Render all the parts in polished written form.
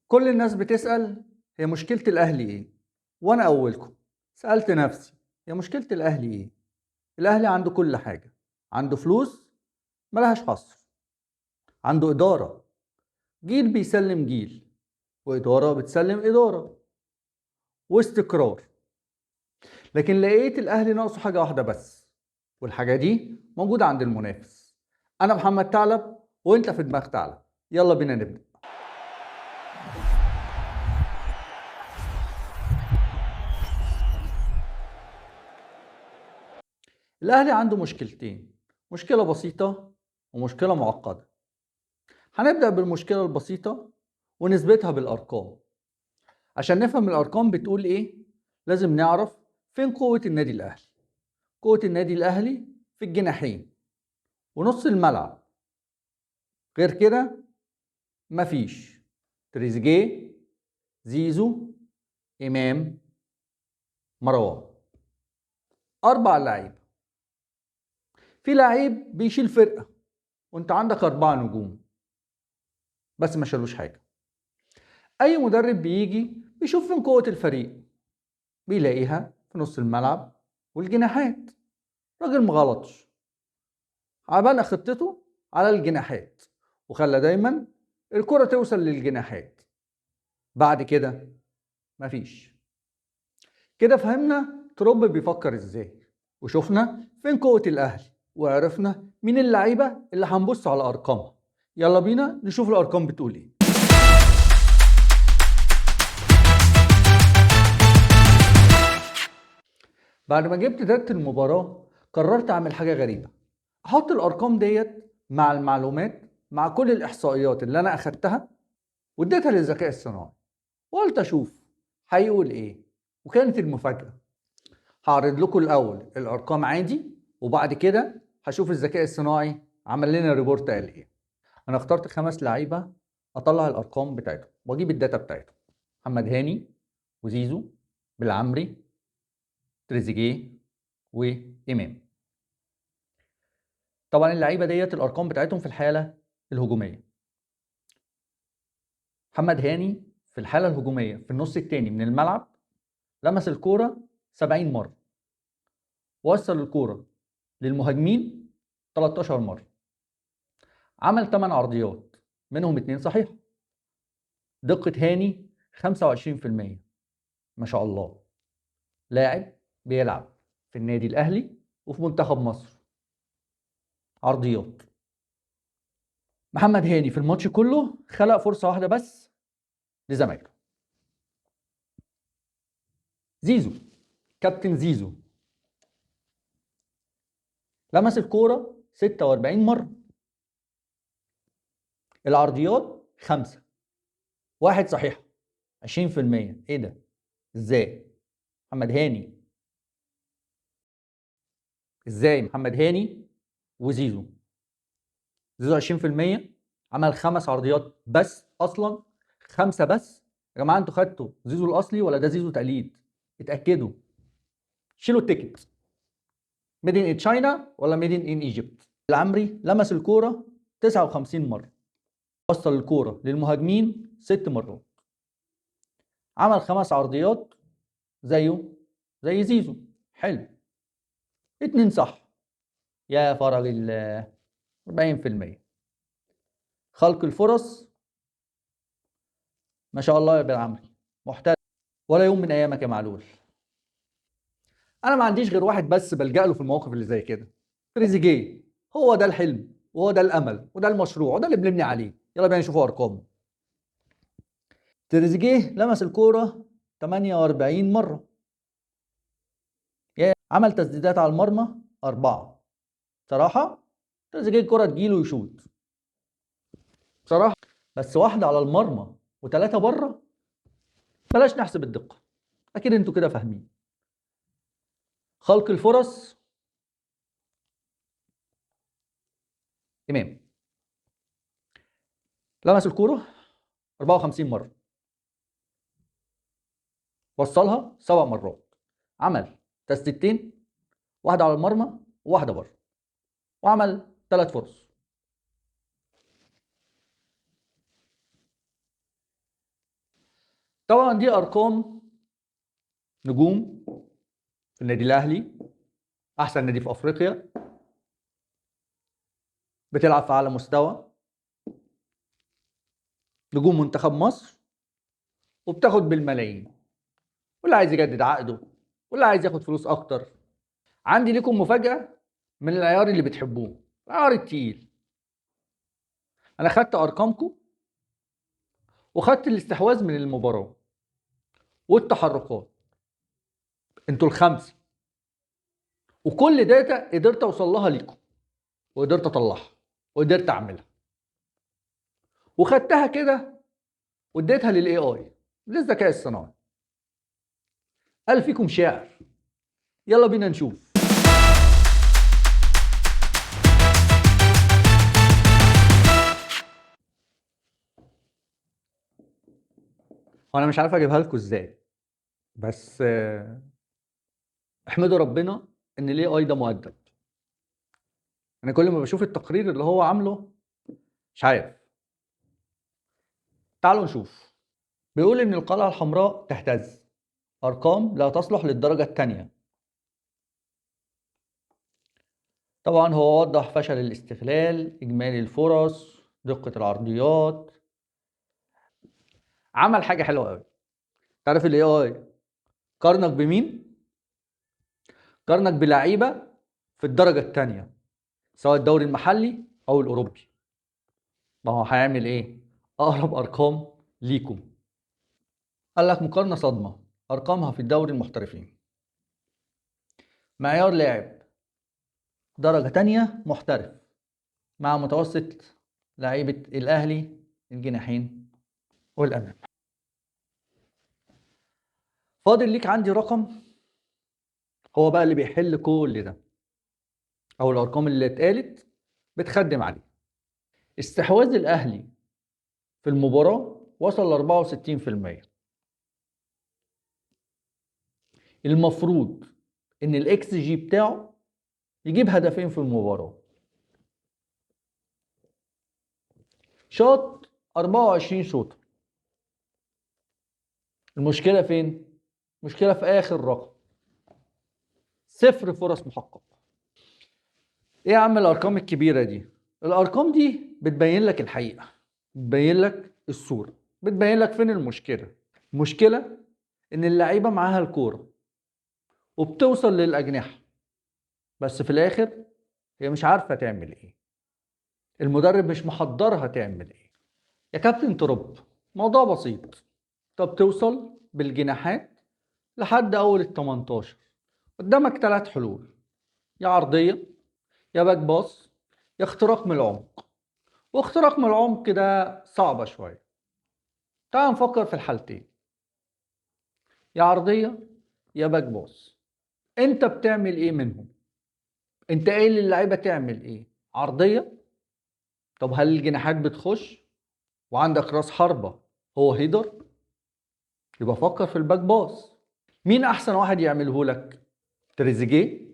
كل الناس بتسأل هي مشكلة الأهلي إيه؟ وأنا أولكم سألت نفسي هي مشكلة الأهلي إيه؟ الأهلي عنده كل حاجة، عنده فلوس ملهاش حصر، عنده إدارة، جيل بيسلم جيل، وإدارة بتسلم إدارة، واستقرار. لكن لقيت الأهلي ناقصه حاجة واحدة بس، والحاجة دي موجودة عند المنافس. أنا محمد ثعلب وأنت في دماغ ثعلب. يلا بينا نبدأ. الأهلي عنده مشكلتين، مشكلة بسيطة ومشكلة معقدة. هنبدأ بالمشكلة البسيطة ونثبتها بالأرقام. عشان نفهم الأرقام بتقول إيه لازم نعرف فين قوة النادي الأهلي. قوة النادي الأهلي في الجناحين ونص الملعب، غير كده مفيش. تريزيجيه، زيزو، إمام، مروان، 4 لعيبة. في لعيب بيشيل فرقة وانت عندك 4 نجوم بس ما شالوش حاجة. أي مدرب بيجي بيشوف فين قوة الفريق، بيلاقيها في نص الملعب والجناحات. راجل مغلطش، عبان خطته على الجناحات وخلى دايما الكرة توصل للجناحات. بعد كده مفيش. كده فهمنا تروب بيفكر ازاي، وشفنا فين قوة الأهلي، وعرفنا مين اللعيبة اللي هنبص على أرقامها. يلا بينا نشوف الأرقام بتقول ايه. بعد ما جبت داتا المباراة قررت أعمل حاجة غريبة، أحط الأرقام ديت مع المعلومات، مع كل الإحصائيات اللي أنا أخدتها واديتها للذكاء الصناعي، وقلت أشوف هيقول إيه. وكانت المفاجأة، هعرض لكم الأول الأرقام عادي، وبعد كده هشوف الذكاء الصناعي عمل لنا ريبورت قال إيه. أنا اخترت 5 لعيبة أطلع الأرقام بتاعتهم وأجيب الداتا بتاعتهم: محمد هاني، وزيزو، بالعمري، تريزيجيه، وإمام. طبعا اللعيبة ديت الأرقام بتاعتهم في الحالة الهجومية. محمد هاني في الحالة الهجومية في النص التاني من الملعب لمس الكورة 70 مرة، وصل الكورة للمهاجمين 13 مرة، عمل 8 عرضيات منهم 2 صحيح. دقة هاني 25%. ما شاء الله، لاعب بيلعب في النادي الأهلي وفي منتخب مصر. عرضيات. محمد هاني في الماتش كله خلق فرصة واحدة بس لزمايله. زيزو، كابتن زيزو، لمس الكورة 46 مرة، العرضيات 5، 1 صحيح، 20%. ايه ده؟ ازاي؟ محمد هاني ازاي؟ محمد هاني وزيزو. زيزو 20%، عمل 5 عرضيات بس، اصلا 5 بس. يا جماعه انتوا خدتوا زيزو الاصلي ولا ده زيزو تقليد؟ اتاكدوا، شيلوا التيكت. ميدين ان تشاينا ولا ميدين ان ايجيبت. العمري لمس الكوره 59 مره، وصل الكوره للمهاجمين 6 مرات، عمل 5 عرضيات زيه زي زيزو. حلو، 2 صح. يا فرج الله، 40%. خلق الفرص ما شاء الله يا بالعمري، محترف ولا يوم من ايامك يا معلول. انا ما عنديش غير واحد بس بلجأ له في المواقف اللي زي كده: تريزيجيه. هو ده الحلم وهو ده الامل وده المشروع وده اللي بنبني عليه. يلا بينا نشوفوا ارقامه. تريزيجيه لمس الكوره 48 مره، عمل تسديدات على المرمى 4. صراحه تريزيجيه الكوره تجيله يشوط بصراحه، بس واحده على المرمى و3 بره. بلاش نحسب الدقه، اكيد انتوا كده فاهمين. خلق الفرص، امام لمس الكوره 54 مره، وصلها 7 مرات، عمل تسديدتين، واحده على المرمى وواحده بره، وعمل 3 فرص. طبعا دي ارقام نجوم في النادي الاهلي، احسن نادي في افريقيا، بتلعب في اعلى مستوى، نجوم منتخب مصر، وبتاخد بالملايين، واللي عايز يجدد عقده واللي عايز ياخد فلوس اكتر. عندي لكم مفاجأة من العيار اللي بتحبوه، العيار التقيل. انا خدت ارقامكم وخدت الاستحواذ من المباراة والتحركات، انتوا الخمسة، وكل داتا قدرت اوصل لها ليكم وقدرت اطلعها وقدرت اعملها، وخدتها كده واديتها للاي اي، للذكاء الصناعي. قال فيكم شاعر، يلا بينا نشوف. وانا مش عارف اجيبها لكم ازاي، بس احمدوا ربنا ان الاي اي ده مؤدب. انا كل ما بشوف التقرير اللي هو عامله مش عارف. تعالوا نشوف. بيقول ان القلعة الحمراء تهتز، ارقام لا تصلح للدرجة الثانية. طبعا هو وضح فشل الاستغلال، اجمالي الفرص، دقة العرضيات. عمل حاجة حلوة قوي. تعرف الاي اي قارنك بمين؟ قارنك بلعيبة في الدرجة الثانية، سواء الدوري المحلي او الاوروبي. ما هو هيعمل ايه؟ اقرب ارقام ليكم. قال لك مقارنة صادمة، ارقامها في الدوري المحترفين. معيار لاعب درجة تانية محترف مع متوسط لعيبة الاهلي الجناحين والامام. فاضل ليك عندي رقم هو بقى اللي بيحل كل ده، او الارقام اللي اتقالت بتخدم عليه. استحواذ الاهلي في المباراة وصل ل 64%. المفروض ان الاكس جي بتاعه يجيب هدفين في المباراة. شاط 24 شوطة. المشكلة فين؟ المشكلة في اخر رقم، 0 فرص محققة. ايه يا عم الارقام الكبيرة دي؟ الارقام دي بتبين لك الحقيقة، بتبين لك الصورة، بتبين لك فين المشكلة. المشكلة ان اللعيبة معاها الكورة وبتوصل للأجنحة، بس في الآخر هي مش عارفة تعمل إيه. المدرب مش محضرها تعمل إيه. يا كابتن ترب، موضوع بسيط. طب توصل بالجناحات لحد أول ال 18، قدامك 3 حلول: يا عرضية، يا باك باص، يا اختراق من العمق. واختراق من العمق ده صعبة شوية. تعال نفكر في الحالتين: يا عرضية يا باك باص. انت بتعمل ايه منهم؟ انت قايل للعيبة تعمل ايه؟ عرضية؟ طب هل الجناحات بتخش وعندك راس حربة هو هيدر؟ يبقى فكر في الباك باص. مين احسن واحد يعمله لك؟ تريزيجيه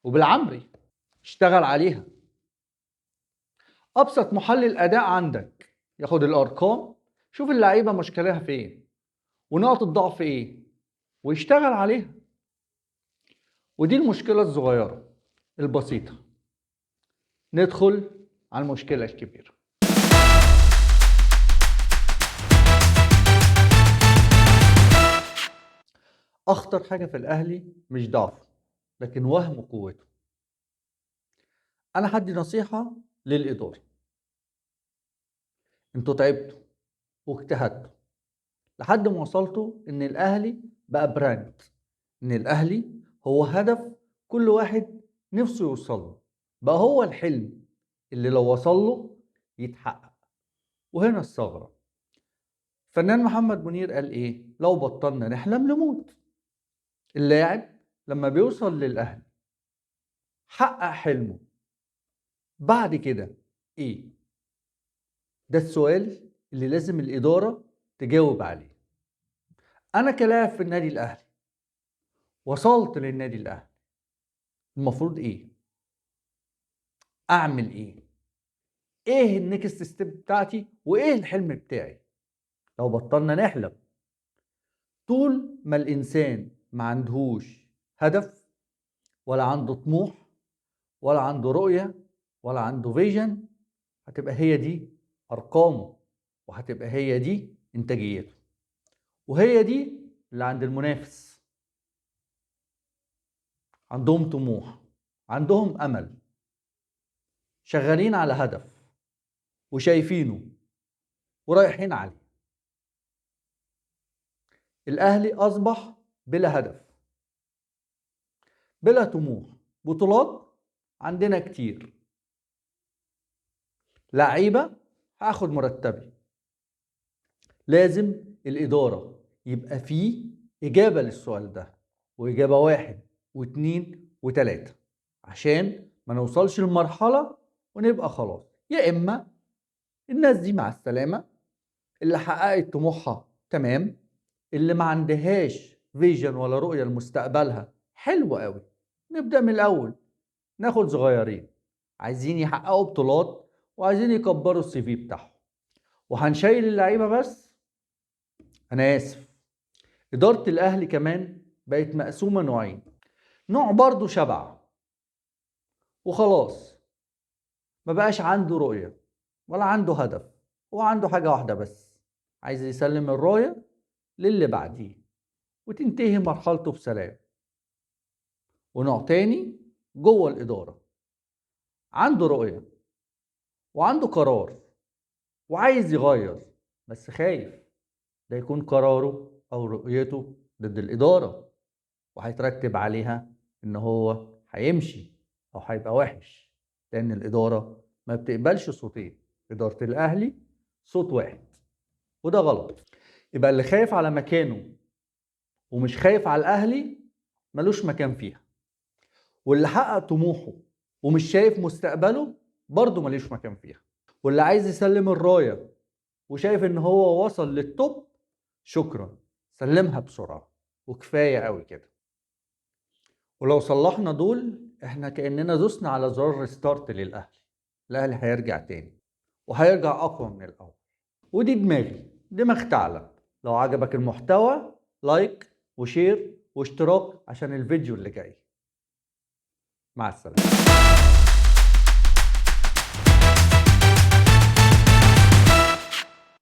وبالعمري. اشتغل عليها. ابسط محلل اداء عندك ياخد الارقام، شوف اللعيبه مشكلتها فين ونقط الضعف ايه ويشتغل عليها. ودي المشكله الصغيره البسيطه. ندخل على المشكله الكبيره. اخطر حاجه في الاهلي مش ضعفه لكن وهم قوته. انا هدي نصيحه للاداره: انتوا تعبتوا واجتهدتوا لحد ما وصلتوا ان الاهلي بقى براند، ان الاهلي هو هدف كل واحد نفسه يوصل له، بقى هو الحلم اللي لو وصل له يتحقق. وهنا الثغرة. فنان محمد منير قال ايه؟ لو بطلنا نحلم نموت. اللاعب لما بيوصل للاهلي حقق حلمه، بعد كده ايه؟ ده السؤال اللي لازم الادارة تجاوب عليه. انا كلاعب في النادي الاهلي وصلت للنادي الاهلي، المفروض ايه؟ اعمل ايه؟ ايه النكست ستيب بتاعتي وايه الحلم بتاعي؟ لو بطلنا نحلم طول ما الإنسان ما عندهوش هدف ولا عنده طموح ولا عنده رؤية ولا عنده فيجن، هتبقى هي دي أرقامه وهتبقى هي دي إنتاجيته، وهي دي اللي عند المنافس. عندهم طموح، عندهم أمل، شغالين على هدف وشايفينه ورايحين عليه. الأهلي أصبح بلا هدف، بلا طموح. بطولات عندنا كتير، لعيبة هاخد مرتبي. لازم الإدارة يبقى فيه إجابة للسؤال ده، وإجابة 1 و2 و3، عشان ما نوصلش لمرحلة ونبقى خلاص. يا إما الناس دي مع السلامة، اللي حققت طموحها تمام، اللي ما عندهاش فيجن ولا رؤية لمستقبلها حلو قوي، نبدأ من الأول. ناخد صغيرين عايزين يحققوا بطولات وعايزين يكبروا السي في بتاعهم، وهنشيل اللعيبة بس. أنا آسف، إدارة الأهلي كمان بقت مقسومة نوعين. نوع برضو شبع وخلاص، ما بقاش عنده رؤية ولا عنده هدف، هو عنده حاجة واحدة بس، عايز يسلم الراية للي بعديه وتنتهي مرحلته بسلام. ونوع تاني جوه الإدارة عنده رؤية وعنده قرار وعايز يغير، بس خايف ده يكون قراره أو رؤيته ضد الإدارة، وهيترتب عليها إن هو هيمشي أو هيبقى وحش، لأن الإدارة ما بتقبلش صوتين. إدارة الأهلي صوت واحد، وده غلط. يبقى اللي خايف على مكانه ومش خايف على الأهلي ملوش مكان فيها، واللي حقق طموحه ومش شايف مستقبله برضه ملوش مكان فيها، واللي عايز يسلم الراية وشايف ان هو وصل للتوب، شكرا، سلمها بسرعة وكفاية قوي كده. ولو صلحنا دول احنا كأننا دوسنا على زرار ريستارت للأهلي. الأهلي هيرجع تاني وهيرجع أقوى من الأول. ودي دماغي، دماغ ثعلب. لو عجبك المحتوى لايك وشير واشتراك عشان الفيديو اللي جاي. مع السلامة.